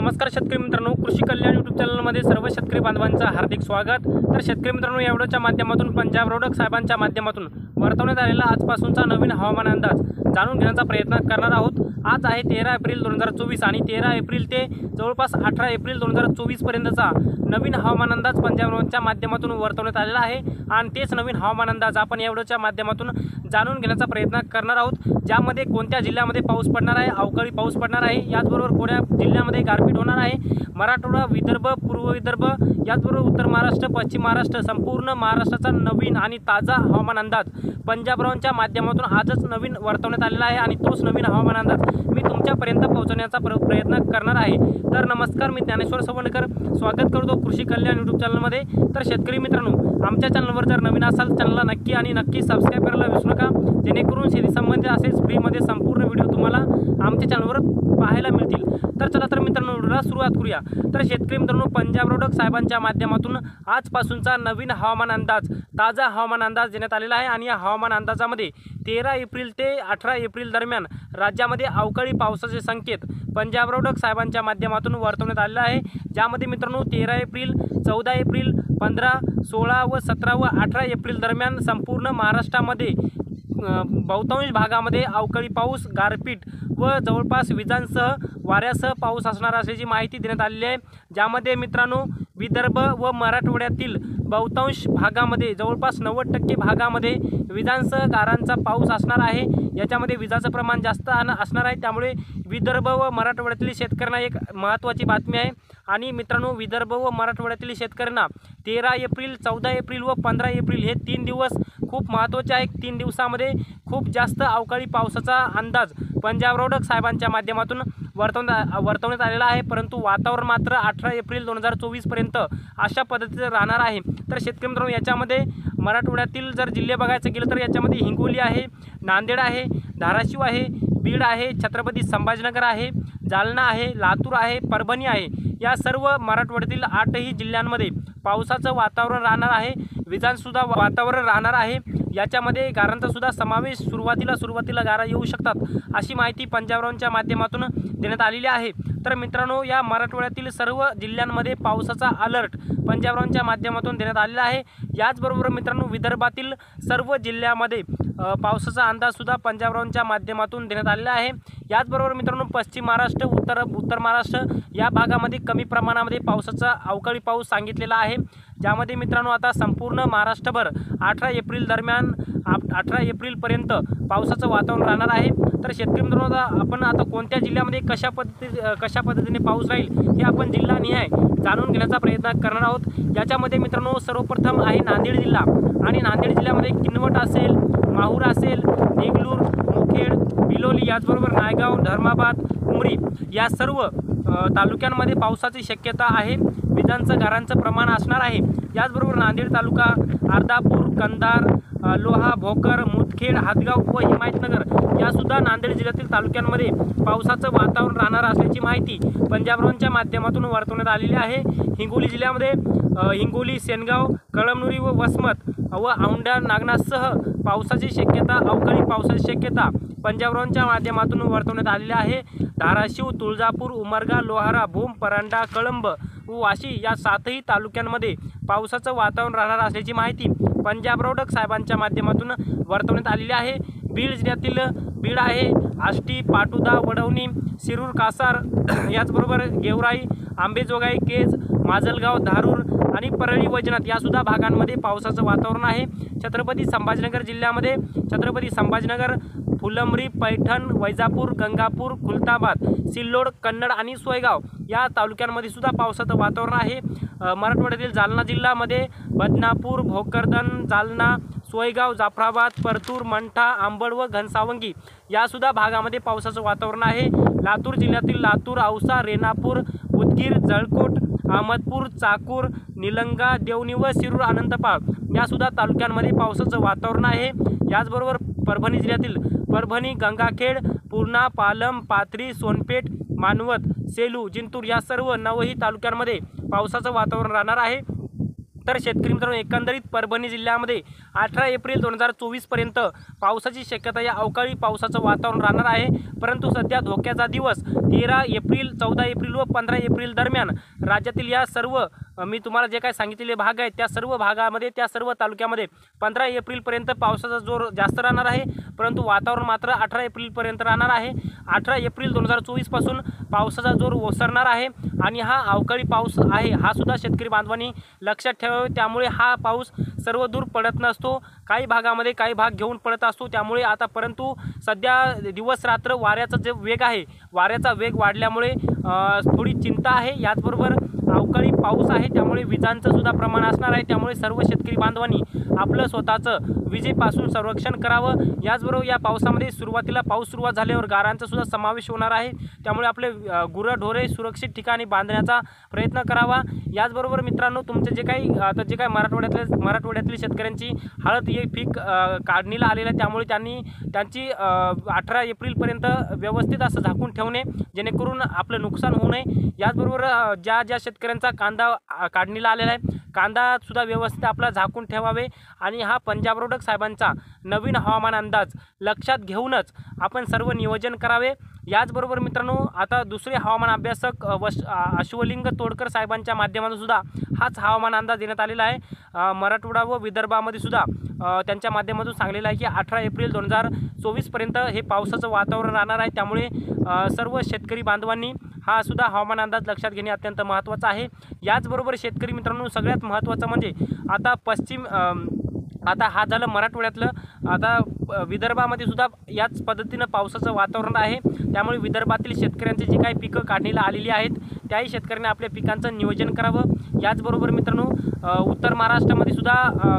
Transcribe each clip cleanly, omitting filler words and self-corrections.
नमस्कार शेतकरी मित्रांनो, कृषी कल्याण यूट्यूब चॅनलमध्ये सर्व शेतकरी बांधवांचं हार्दिक स्वागत। तर शेतकरी मित्रांनो, या व्हिडिओच्या माध्यमातून पंजाब रोडक साहेबांच्या माध्यमातून वर्तवण्यात आलेला आजपासूनचा नवीन हवामान अंदाज जाणून घेण्याचा प्रयत्न करणार आहोत। आज आहे 13 एप्रिल 2024 आणि 13 एप्रिल ते जवळपास 18 एप्रिल 2024 पर्यंतचा नवीन हवामान अंदाज पंजाब रोडच्या माध्यमातून वर्तवण्यात आलेला आहे आणि तेच नवीन हवामान अंदाज आपण या व्हिडिओच्या माध्यमातून जाणून घेण्याचा प्रयत्न करणार आहोत। ज्यामध्ये कोणत्या जिल्ह्यामध्ये पाऊस पडणार आहे, अवकाळी पाऊस पडणार आहे, याचबरोबर कोणत्या जिल्ह्यामध्ये गारपीट होणार आहे, मराठवाडा, विदर्भ, पूर्व विदर्भ, याचबरोबर उत्तर महाराष्ट्र, पश्चिम महाराष्ट्र, संपूर्ण महाराष्ट्राचा नवीन आणि ताजा हवामान अंदाज पंजाब रोडच्या माध्यमातून आजच नवीन वर्तवण्यात आलेला आहे आणि तोच नवीन हवामान अंदाज मी तुमच्यापर्यंत पोहोचवण्याचा प्रयत्न करणार आहे। तर नमस्कार, मी ज्ञानेश्वर सवंडकर स्वागत करतो कृषी कल्याण यूट्यूब चॅनलमध्ये। तर शेतकरी मित्रांनो, आमच्या चॅनलवर जर नवीन असाल चॅनलला नक्की सबस्क्राइब करायला विसरू नका, जेणेकरून शेती संबंधित असेच फ्रीमध्ये संपूर्ण व्हिडिओ तुम्हाला आमच्या चॅनलवर पाहायला मिळतील। तर चला तर मित्रांनो, व्हिडिओला सुरुवात करूया। तर शेतकरी मित्रांनो, पंजाब रोडक साहेबांच्या माध्यमातून आजपासूनचा नवीन हवामान अंदाज, ताजा हवामान अंदाज देण्यात आलेला आहे आणि या हवामान अंदाजामध्ये 13 एप्रिल ते 18 एप्रिल दरम्यान राज्यामध्ये अवकाळी पावसाचे संकेत पंजाब रोडक साहेबांच्या माध्यमातून वर्तवण्यात आलेला आहे। ज्यामध्ये मित्रांनो 13 एप्रिल, 14 एप्रिल, 15, 16 व 17 व 18 एप्रिल दरम्यान संपूर्ण महाराष्ट्रामध्ये बहुतांश भागामध्ये अवकाळी पाऊस, गारपीट व जवळपास विजांसह वाऱ्यासह पाऊस असणार असल्याची माहिती देण्यात आलेली आहे। ज्यामध्ये मित्रांनो विदर्भ व मराठवाड्यातील बहुतांश भागामध्ये जवळपास 90% भागामध्ये विजांसह गारांचा पाऊस असणार आहे। याच्यामध्ये विजाचं प्रमाण जास्त असणार आहे, त्यामुळे विदर्भ व मराठवाड्यातील शेतकऱ्यांना एक महत्त्वाची बातमी आहे। आणि मित्रांनो, विदर्भ व मराठवाड्यातील शेतकऱ्यांना 13 एप्रिल, 14 एप्रिल व 15 एप्रिल हे 3 दिवस खूप महत्त्वाचे आहेत। 3 दिवसामध्ये खूप जास्त अवकाळी पावसाचा अंदाज पंजाब रोडक साहेबांच्या माध्यमातून वर्तवण्यात आलेला आहे। परंतु वातावरण मात्र 18 एप्रिल 2024 पर्यंत अशा पद्धतीचं राहणार आहे। तर शेतकरी मित्रांनो, याच्यामध्ये मराठवाड्यातील जर जिल्हे बघायचं गेलं तर याच्यामध्ये हिंगोली आहे, नांदेड आहे, धाराशिव आहे, बीड आहे, छत्रपती संभाजीनगर आहे, जालना आहे, लातूर आहे, परभणी आहे। या सर्व मराठवाड्यातील 8ही जिल्ह्यांमध्ये पावसाचं वातावरण राहणार आहे, विजांसुद्धा वातावरण राहणार आहे। याच्यामध्ये गारांचा सुद्धा समावेश सुरुवातीला गारा येऊ शकतात अशी माहिती पंजाब रोडच्या माध्यमातून देण्यात आलेली आहे। तर मित्रांनो, या मराठवाड्यातील सर्व जिल्ह्यांमध्ये पावसाचा अलर्ट पंजाब रोडच्या माध्यमातून देण्यात आलेला आहे। याचबरोबर मित्रांनो, विदर्भातील सर्व जिल्ह्यामध्ये पावसाचा अंदाजसुद्धा पंजाब रोडच्या माध्यमातून देण्यात आलेला आहे। याचबरोबर मित्रांनो, पश्चिम महाराष्ट्र, उत्तर महाराष्ट्र या भागामध्ये कमी प्रमाणामध्ये पावसाचा अवकाळी पाऊस सांगितलेला आहे। ज्यामध्ये मित्रांनो आता संपूर्ण महाराष्ट्रभर 18 एप्रिल दरम्यान 18 एप्रिलपर्यंत पावसाचं वातावरण राहणार आहे। तर शेतकरी मित्रांनो, आपण आता कोणत्या जिल्ह्यामध्ये कशा पद्धतीने पाऊस राहील हे आपण जिल्हानिहाय जाणून घेण्याचा प्रयत्न करणार आहोत। याच्यामध्ये मित्रांनो सर्वप्रथम आहे नांदेड जिल्हा आणि नांदेड जिल्ह्यामध्ये किनवट असेल, माहूर असेल, देगलूर, मुखेड, बिलोली, याचबरोबर नायगाव, धर्माबाद, उमरी या सर्व तालुक्यांमध्ये पावसाची शक्यता आहे। विजांचं गारांचं प्रमाण असणार आहे। याचबरोबर नांदेड तालुका, अर्धापूर, कंधार, लोहा, भोकर, मुदखेड, हातगाव व हिमायतनगर यासुद्धा नांदेड जिल्ह्यातील तालुक्यांमध्ये पावसाचं वातावरण राहणार असल्याची माहिती पंजाब रोडच्या माध्यमातून वर्तवण्यात आलेली आहे। हिंगोली जिल्ह्यामध्ये हिंगोली, सेनगाव, कळमनुरी व वसमत व औंढा नागनाथसह पावसाची शक्यता, अवकाळी पावसाची शक्यता पंजाब रोडच्या माध्यमातून वर्तवण्यात आलेली आहे। धाराशिव, तुळजापूर, उमरगा, लोहारा, भूम, परांडा, कळंब व वाशी या 7ही तालुक्यांमध्ये पावसाचं वातावरण राहणार असल्याची माहिती पंजाब रोडक साहेबांच्या माध्यमातून वर्तवण्यात आलेली आहे। बीड जिल्ह्यातील बीड आहे, आष्टी, पाटुदा, वडवणी, शिरूर, कासार, याचबरोबर गेवराई, आंबेजोगाई, केज, माजलगाव, धारूर आणि परळी वैजनाथ यासुद्धा भागांमध्ये पावसाचं वातावरण आहे। छत्रपती संभाजीनगर जिल्ह्यामध्ये छत्रपती संभाजीनगर, फुलंब्री, पैठण, वैजापूर, गंगापूर, खुलताबाद, सिल्लोड, कन्नड आणि सोयगाव या तालुक्यांमध्ये सुद्धा पावसाचं वातावरण आहे। मराठवाड्यातील जालना जिल्ह्यामध्ये बदनापूर, भोकरदन, जालना, सोयगाव, जाफराबाद, परतूर, मंठा, आंबड व घनसावंगी यासुद्धा भागामध्ये पावसाचं वातावरण आहे। लातूर जिल्ह्यातील लातूर, औसा, रेणापूर, उदगीर, जळकोट, अहमदपूर, चाकूर, निलंगा, देवणी व शिरूर, अनंतपाळ यासुद्धा तालुक्यांमध्ये पावसाचं वातावरण आहे। याचबरोबर परभणी जिल्ह्यातील परभणी, गंगाखेड, पूर्णा, पालम, पाथरी, सोनपेठ, मानवत, सेलू, जिंतूर या सर्व 9ही तालुक्यांमध्ये पावसाचं वातावरण राहणार आहे। तर शेतकरी मित्रांनो, एकंदरीत परभणी जिल्ह्यामध्ये 18 एप्रिल 2024 पर्यंत पावसाची शक्यता, या अवकाळी पावसाचं वातावरण राहणार आहे। परंतु सध्या धोक्याचा दिवस 13 एप्रिल, 14 एप्रिल व 15 एप्रिल दरम्यान राज्यातील या सर्व मी तुम्हाला जे काही सांगितलेले भाग आहेत त्या सर्व भागामध्ये, त्या सर्व तालुक्यामध्ये 15 एप्रिलपर्यंत पावसाचा जोर जास्त राहणार आहे। परंतु वातावरण मात्र 18 एप्रिलपर्यंत राहणार आहे। 18 एप्रिल 2024 पासून पावसाचा जोर ओसरणार आहे आणि हा अवकाळी पाऊस आहे हा सुद्धा शेतकरी बांधवांनी लक्षात ठेवावे। त्यामुळे हा पाऊस सर्व दूर पडत नसतो, काही भागामध्ये काही भाग घेऊन पडत असतो। त्यामुळे आता परंतु सध्या दिवस रात्र वाऱ्याचा जे वेग आहे, वाऱ्याचा वेग वाढल्यामुळे थोडी चिंता आहे। याचबरोबर अवकाळी पाऊस आहे, त्यामुळे विजांचं सुद्धा प्रमाण असणार आहे। त्यामुळे सर्व शेतकरी बांधवांनी आपलं स्वतःचं विजेपासून संरक्षण करावं। याचबरोबर या पावसामध्ये सुरुवातीला पाऊस सुरुवात झाल्यावर गारांचा सुद्धा समावेश होणार आहे, त्यामुळे आपले गुरंढोरे सुरक्षित ठिकाणी बांधण्याचा प्रयत्न करावा। याचबरोबर मित्रांनो, तुमचे जे काही आता जे काही मराठवाड्यातील शेतकऱ्यांची हळद हे पीक काढणीला आलेलं आहे, त्यामुळे त्यांची 18 एप्रिलपर्यंत व्यवस्थित असं झाकून ठेवणे, जेणेकरून आपलं नुकसान होऊ नये। याचबरोबर ज्या शेतकऱ्यांचा कांदा काढणीला आलेला आहे, कांदा सुद्धा व्यवस्थित आपला झाकून ठेवावे आणि हा पंजाब रोडक साहेबांचा नवीन हवामान अंदाज लक्षात घेऊनच आपण सर्व नियोजन करावे। याचबरोबर मित्रांनो, आता दुसरे हवामान अभ्यासक अश्वलिंग तोडकर साहेबांच्या माध्यमातून सुद्धा हाच हवामान अंदाज देण्यात आलेला आहे। मराठवाडा व विदर्भामध्ये सुद्धा त्यांच्या माध्यमातून सांगलेलं आहे की 18 एप्रिल 2024 पर्यंत हे पावसाचं वातावरण राहणार आहे। त्यामुळे सर्व शेतकरी बांधवांनी हा सुद्धा हवामान अंदाज लक्षात घेणे अत्यंत महत्त्वाचं आहे। याचबरोबर शेतकरी मित्रांनो, सगळ्यात महत्त्वाचं म्हणजे आता हा झालं मराठवाड्यातलं, आता विदर्भामध्ये सुद्धा याच पद्धतीनं पावसाचं वातावरण आहे। त्यामुळे विदर्भातील शेतकऱ्यांची जी काही पिकं काढणीला आलेली आहेत त्याही शेतकऱ्यांनी आपल्या पिकांचं नियोजन करावं। याचबरोबर मित्रांनो, उत्तर महाराष्ट्रामध्ये सुद्धा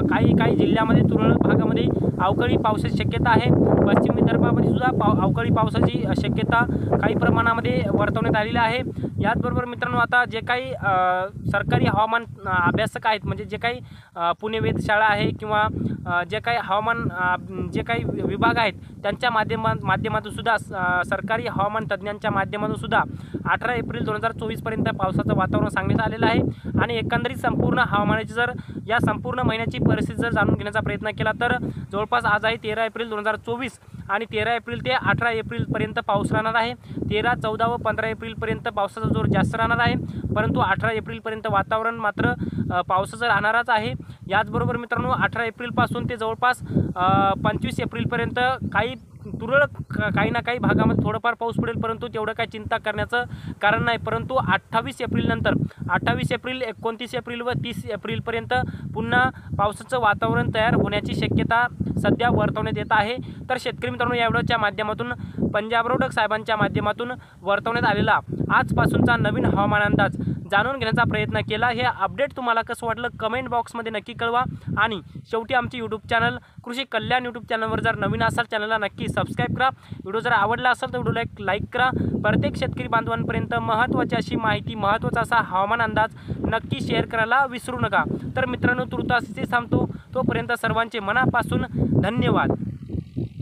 काही जिल्ह्यामध्ये तुरळक भागामध्ये अवकाळी पावसाची शक्यता आहे। पश्चिम विदर्भामध्ये सुद्धा अवकाळी पावसाची शक्यता काही प्रमाणामध्ये वर्तवण्यात आलेली आहे। याचबरोबर मित्रांनो, आता जे काही सरकारी हवामान अभ्यासक आहेत, म्हणजे जे काही पुणे वेधशाळा आहे किंवा जे काही हवामान जे काही विभाग आहेत त्यांच्या माध्यमातून सुद्धा सरकारी हवामान तज्ज्ञांच्या माध्यमातून सुद्धा 18 एप्रिल 2024 पर्यंत पावसाचं वातावरण सांगण्यात आलेलं आहे। आणि एकंदरीत संपूर्ण हवामानाची जर या संपूर्ण महिन्याची परिस्थिती जर जाणून घेण्याचा प्रयत्न केला तर जवळपास आज आहे 13 एप्रिल 2024 आणि 13 एप्रिल ते 18 एप्रिलपर्यंत पाऊस राहणार आहे। 13, 14 व 15 एप्रिलपर्यंत पावसाचा जोर जास्त राहणार आहे, परंतु 18 एप्रिलपर्यंत वातावरण मात्र पावसाचं राहणारच आहे। याचबरोबर मित्रांनो, 18 एप्रिलपासून ते जवळपास 25 एप्रिलपर्यंत काही ना काही भागामध्ये थोडंफार पाऊस पडेल, परंतु तेवढं काही चिंता करण्याचं कारण नाही। परंतु 28 एप्रिल नंतर 28 एप्रिल, 29 एप्रिल व 30 एप्रिलपर्यंत पुन्हा पावसाचं वातावरण तयार होण्याची शक्यता सध्या वर्तवण्यात येत आहे। तर शेतकरी मित्रांनो, या व्हिडिओच्या माध्यमातून पंजाब रोडक साहेबांच्या माध्यमातून वर्तवण्यात आलेला आजपासूनचा नवीन हवामान अंदाज जाणून घेण्याचा प्रयत्न केला। हे अपडेट तुम्हाला कसं वाटलं कमेंट बॉक्समध्ये नक्की कळवा। आणि शेवटी आमचे यूट्यूब चॅनल कृषी कल्याण यूट्यूब चॅनलवर जर नवीन असाल चॅनलला नक्की सबस्क्राईब करा। व्हिडिओ जर आवडला असेल तर व्हिडिओला एक लाईक करा। प्रत्येक शेतकरी बांधवांपर्यंत महत्त्वाची अशी माहिती, महत्त्वाचा असा हवामान अंदाज नक्की शेअर करायला विसरू नका। तर मित्रांनो, तुर्तास इथे थांबतो, तोपर्यंत सर्वांचे मनापासून धन्यवाद।